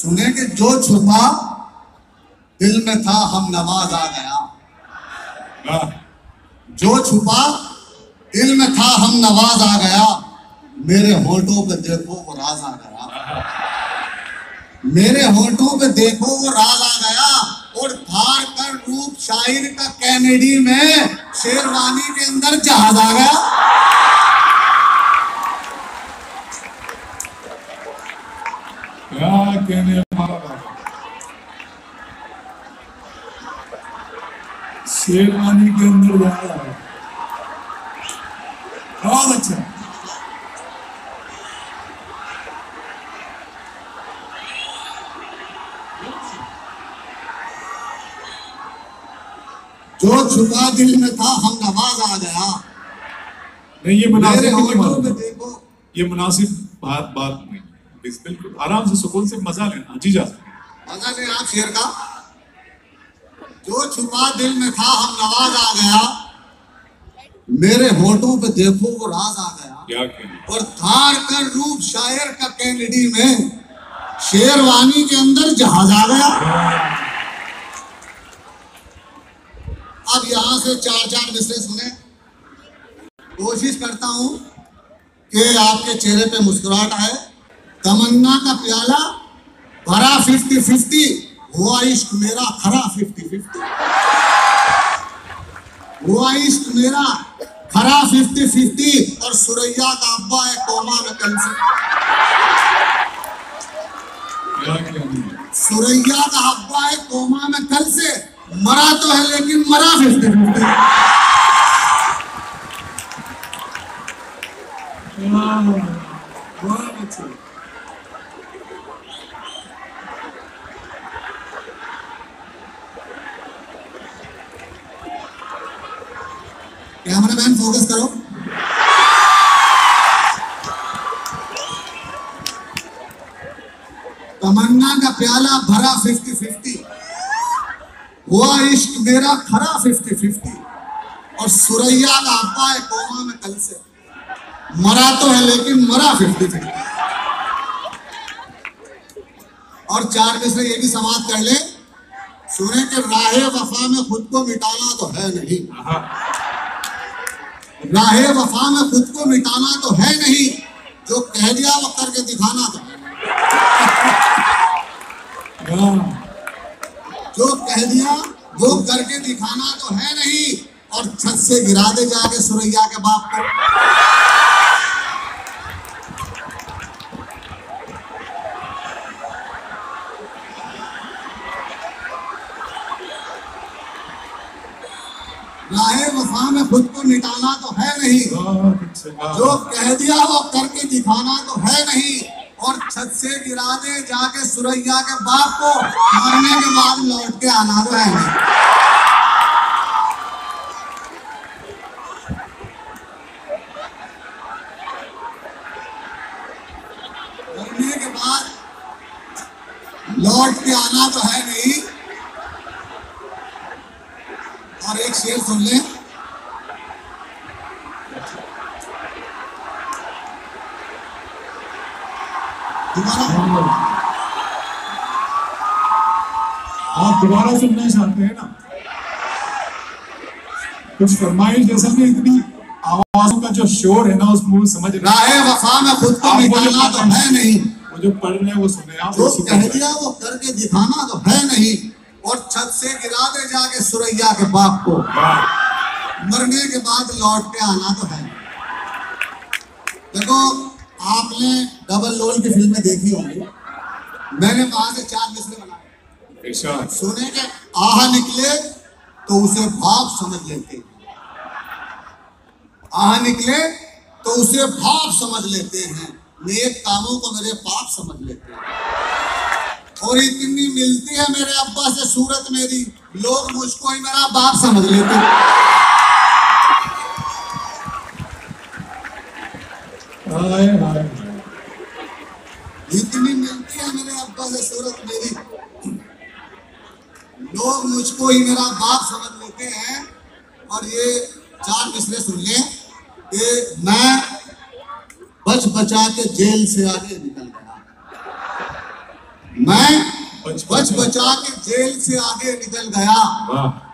सुने कि जो छुपा दिल में था हम नवाज आ गया। जो छुपा दिल में था हम नवाज आ गया। मेरे होठों पे देखो वो राज आ गया। मेरे होठों पे देखो वो राज आ गया। और धार कर रूप शायर का कैनेडी में शेरवानी के अंदर जहाज आ गया। क्या कहने हमारा शेरवानी के अंदर जाया बहुत अच्छा। जो छुपा दिल में था हम नवाज आ गया। नहीं ये मुनासिब में देखो, ये मुनासिब बात नहीं। बिल्कुल आराम से सुकून से मजा लेना। जी जा मजा ले आप शेर का। जो छुपा दिल में था हम नवाज आ गया। मेरे होठों पे देखो वो राज आ गया। क्या और धार कर रूप शायर का कैनेडी में शेरवानी के अंदर जहाज आ गया। अब यहां से चार मिसरे सुने। कोशिश करता हूं कि आपके चेहरे पे मुस्कुराहट आए। तमन्ना का प्याला भरा 50-50, हुआ इश्क मेरा खरा 50-50। हुआ इश्क मेरा खरा 50-50। और सुरैया का अब्बा है कोमा में कल से। सुरैया का अब्बा है कोमा में कल से। मरा तो है लेकिन मरा 50-50। कैमरामैन फोकस करो। तमन्ना का प्याला भरा 50-50, हुआ इश्क मेरा खरा 50-50। और सुरैया का अब्बा है कोमा में कल से। मरा तो है लेकिन मरा 50-50। और चार में से ये भी समाप्त कर ले। सुने कि राहे वफा में खुद को मिटाना तो है नहीं। राहे वफा में खुद को मिटाना तो है नहीं। जो कह दिया वो करके दिखाना तो है। जो कह दिया वो करके दिखाना तो है नहीं। और छत से गिरा दे जाके सुरैया के बाप को। राहे वफा में खुद को मिटाना तो है नहीं। जो कह दिया वो करके दिखाना तो है नहीं। और छत से गिरा दे जाके सुरैया के बाप को। मरने के बाद लौट के आना तो है नहीं। मरने के बाद लौट के आना तो है नहीं। और एक शेर सुन ले। आप दोबारा सुनना चाहते हैं ना? कुछ फरमाइश जैसा नहीं, इतनी आवाजों का जो शोर है ना उसको समझ। राहे वफा में खुद को मिटाना तो है नहीं। वो जो पढ़ रहे हैं वो सुने आप। जो कह दिया वो करके दिखाना तो है नहीं। और छत से गिरा दे जाके सुरैया के बाप को। मरने के बाद लौट के आना तो है। देखो आपने डबल रोल की फिल्में देखी होंगी। मैंने वहां से 4 मिसरे बनाए। सुने के आहा निकले तो उसे भाप समझ लेते हैं। आहा निकले तो उसे भाप समझ लेते हैं। नेक कामों को मेरे पाप समझ लेते हैं। और इतनी मिलती है मेरे अब्बा से सूरत मेरी, लोग मुझको ही मेरा बाप समझ लेते हैं। इतनी मिलती है मेरे अब्बा से सूरत मेरी, लोग मुझको ही मेरा बाप समझ लेते हैं। और ये 4 मिसरे सुन ले कि मैं बच बचा के जेल से आगे निकल गया। मैं बच बचा के जेल से आगे निकल गया,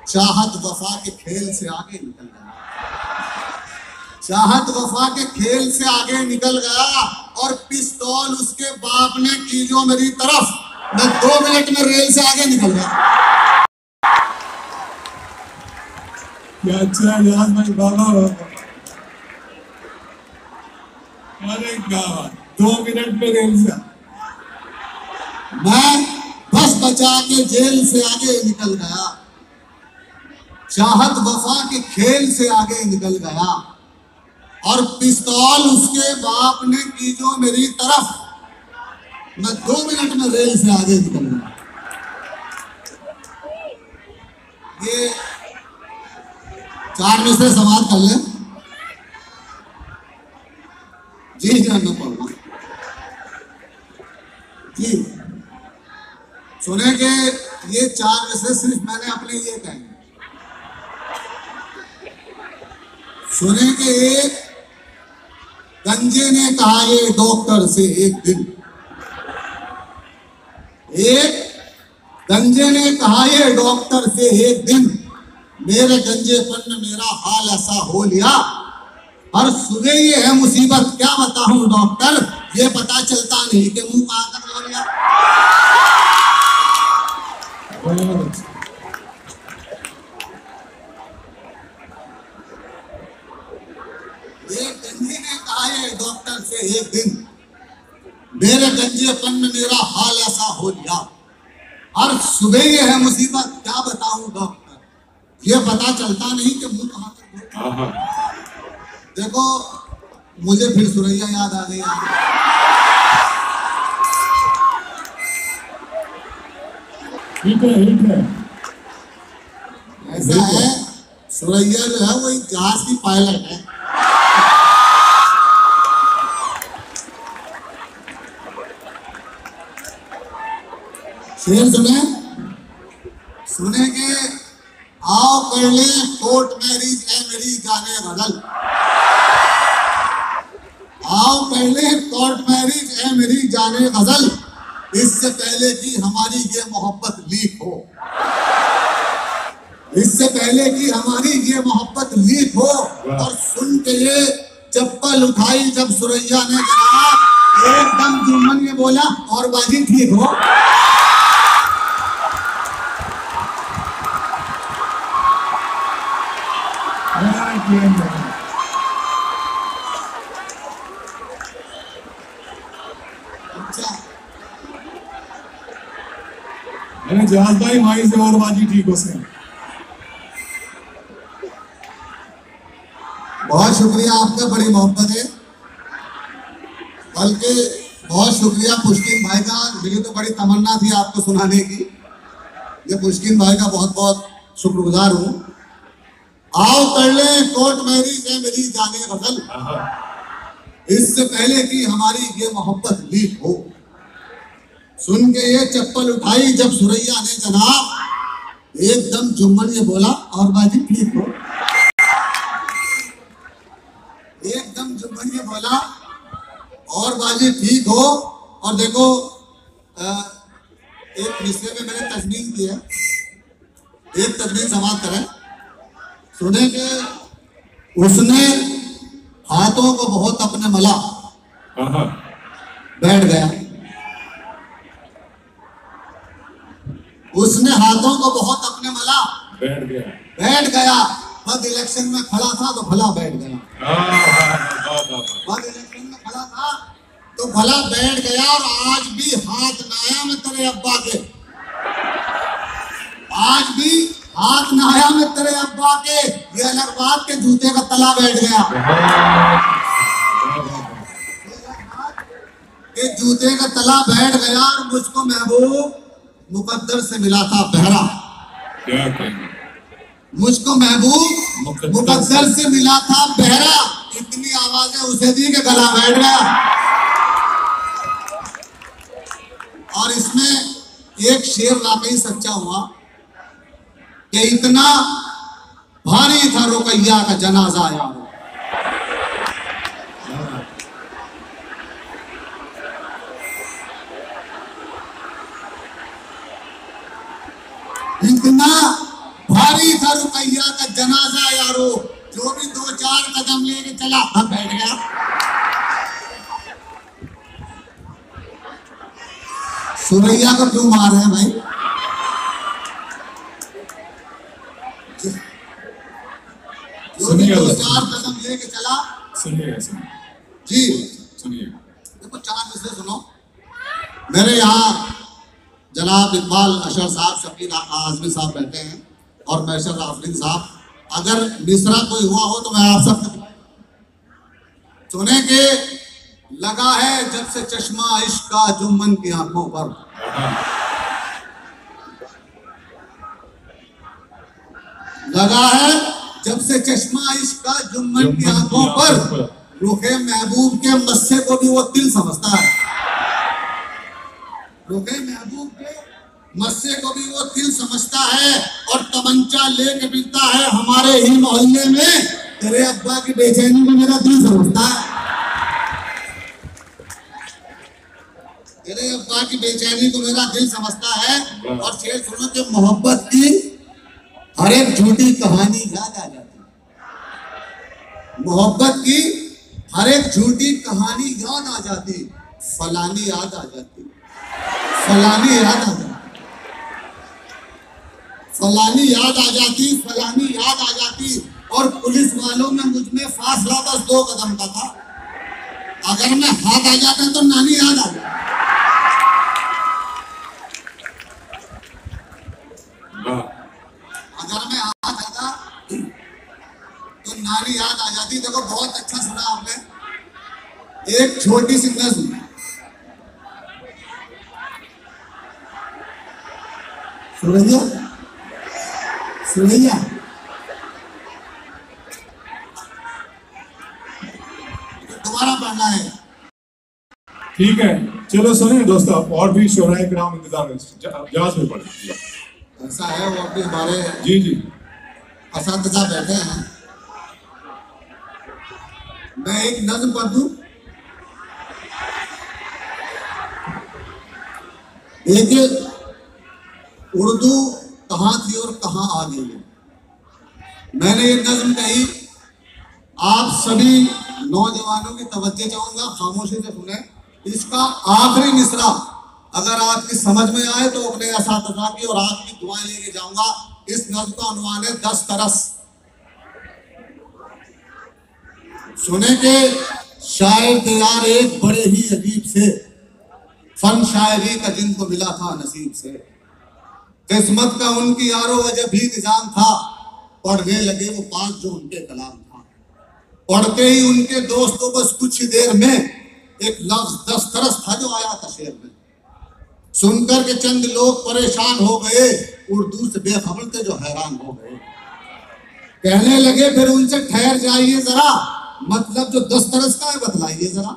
चाहत वफा के खेल से आगे निकल गया, चाहत वफा के खेल से आगे निकल गया। और पिस्तौल उसके बाप ने की जो मेरी तरफ, मैं 2 मिनट में रेल से आगे निकल गया। क्या अच्छा यार भाई, बाबा अरे क्या बात, 2 मिनट में रेल से। मैं बस बचा के जेल से आगे निकल गया, चाहत वफा के खेल से आगे निकल गया। और पिस्तौल उसके बाप ने की जो मेरी तरफ, मैं 2 मिनट में रेल से आगे निकल गया। ये 4 मिनट से समाप्त कर ले जी। पढ़ना जी, सुने के ये 4 विषय सिर्फ मैंने अपने लिए कहे। सुने के एक गंजे ने कहा ये डॉक्टर से एक दिन, एक गंजे ने कहा ये डॉक्टर से एक दिन, मेरे गंजेपन में मेरा हाल ऐसा हो लिया, हर सुबह ये है मुसीबत, क्या बताऊं डॉक्टर, ये पता चलता नहीं कि मुंह कहां तक हो लिया। एक गंजे ने कहा ये डॉक्टर से एक दिन, मेरे गंजेपन में मेरा हाल ऐसा हो लिया, हर सुबह ये है मुसीबत, क्या बताऊं डॉक्टर, ये पता चलता नहीं कि मुंह कहां तक हो लिया। देखो मुझे फिर सुरैया याद आ गई। ठीक है, ऐसा है, सुरैया जो है वो एक जहाज की पायलट है। शेर सुने के आओ कर ले कोर्ट मैरिज है मेरी जाने बदल, आओ पहले कोर्ट मैरिज है मेरी जाने गजल, इससे पहले कि हमारी ये मोहब्बत लीक हो, इससे पहले कि हमारी ये मोहब्बत लीक हो। और सुन के ये चप्पल उठाई जब सुरैया ने जनाब, एकदम जुम्मन ने बोला और बाजी ठीक हो। मैंने जहाज भाई माई से और बाजी ठीक हो से। बहुत शुक्रिया आपका, बड़ी मोहब्बत है, बल्कि बहुत शुक्रिया पुष्किन भाई का, मेरी तो बड़ी तमन्ना थी आपको सुनाने की। ये पुष्किन भाई का बहुत बहुत शुक्रगुजार हूँ। आओ कर ले कोर्ट मैरिज है मेरी जाने गजल, इससे पहले कि हमारी ये मोहब्बत लीक हो। सुन के ये चप्पल उठाई जब सुरैया ने जनाब, एकदम जुम्मन ये बोला और बाजी ठीक हो, एकदम जुम्मन ये बोला और बाजी ठीक हो। और देखो एक हिस्से में मैंने तस्मीर की है, एक तस्वीर समाप्त करें। सुने के उसने हाथों को बहुत अपने मला, बैठ गया, उसने हाथों को बहुत अपने मला बैठ गया। बद इलेक्शन में खड़ा था तो भला बैठ गया, बद इलेक्शन में खड़ा था तो भला बैठ गया। और आज भी हाथ नाया में तेरे अब्बा के, आज भी हाथ नाया में तेरे अब्बा के, ये अलग बात के जूते का तला बैठ गया, के जूते का तला बैठ गया। और मुझको महबूब मुकद्दर से मिला था बहरा, मुझको महबूब मुकद्दर से मिला था बहरा, इतनी आवाजें उसे दी कि गला बैठ गया। और इसमें एक शेर वाकई सच्चा हुआ कि इतना भारी था रुकैया का जनाजा यार, इतना भारी था रुकैया का जनाजा यारो, जो भी 2-4 कदम लेके चला बैठ गया। सुरैया को क्यों मार रहे हैं भाई? जो भी 2-4 कदम लेके चला। सुनिए जी सुनिए, देखो 4 मिसरे सुनो। मेरे यहाँ जनाब इकबाल अशर साहब, शकील आजमी साहब बैठे हैं और मैशर आफरीन साहब। अगर मिसरा कोई हुआ हो तो मैं आप सब सुने के लगा है जब से चश्मा इश्क का जुम्मन की आंखों पर, लगा है जब से चश्मा इश्क का जुम्मन की आंखों पर, रुखे महबूब के मस्से को भी वो दिल समझता है। रुखे महबूब के मस्से को भी वो दिल समझता है और तमंचा लेके फिरता है हमारे ही मोहल्ले में। तेरे अब्बा की बेचैनी को मेरा दिल समझता है। तेरे अब्बा की बेचैनी को मेरा दिल समझता है। और शेर सुनो कि मोहब्बत की हर एक झूठी कहानी याद आ जाती है। मोहब्बत की हर एक झूठी कहानी याद आ जाती, फलानी याद आ जाती, फलानी याद आ जाती, फलानी याद आ जाती, फलानी याद आ जाती। और पुलिस वालों में मुझ में फासला बस 2 कदम का था। अगर मैं हाथ आ जाता तो नानी याद आ जाती। अगर मैं हाथ आता तो नानी याद आ जाती। देखो बहुत अच्छा सुना आपने। एक छोटी सी नज़्म, सुरैया सुरैया दोबारा पढ़ना है। ठीक है, चलो सुनिए दोस्तों, और भी शोराए किराम इंतजार में जहाज में पढ़े। ऐसा है, वो अपने हमारे जी जी असातिज़ा बैठे हैं। मैं एक नज़्म पढ़ दूं। देखिए उर्दू कहाँ थी और कहाँ आ गई है। मैंने ये नज़्म कही, आप सभी नौजवानों की तवज्जो चाहूंगा, खामोशी से सुने। इसका आखिरी मिसरा अगर आपकी समझ में आए तो अपने असातिज़ा की और आपकी दुआएं लेके जाऊंगा। इस नज़्म का उन्वान है 10 तरस। सुने के शायर थे यार एक बड़े ही अजीब से, फन शायरी का जिनको मिला था नसीब से। किस्मत का उनकी यारो वजह भी निजाम था, पढ़ने लगे वो पाक जो उनके कलाम था। पढ़ते ही उनके दोस्तों बस कुछ ही देर में एक लफ्ज 10 तरस था जो आया था शेर में। सुनकर के चंद लोग परेशान हो गए, उर्दू से बेखबर थे जो हैरान हो गए। कहने लगे फिर उनसे ठहर जाइए जरा, मतलब जो 10 तरस का है बतलाइए जरा।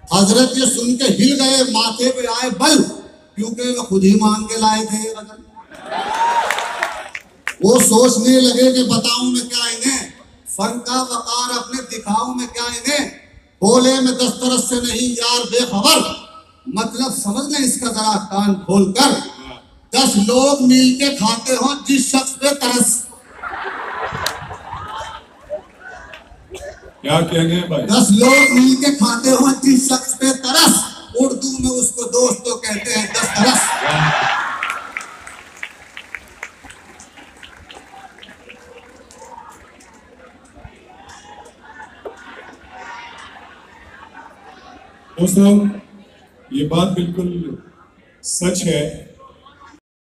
हजरत ये सुन के हिल गए, माथे पे आए बल, क्योंकि वो खुद ही मांग के लाए थे ये गजल। वो सोचने लगे कि बताऊं मैं क्या इन्हें, फन का वकार अपने दिखाऊं मैं क्या इन्हें। बोले मैं 10 तरस से नहीं यार बेखबर, मतलब समझ लें इसका जरा कान खोल कर। 10 लोग मिल के खाते हो जिस शख्स पे तरस। क्या कहेंगे भाई? 10 लोग मिल के खाते हो जिस शख्स पे तरस, उर्दू में उसको दोस्तों कहते हैं 10 तरस। दोस्तों ये बात बिल्कुल सच है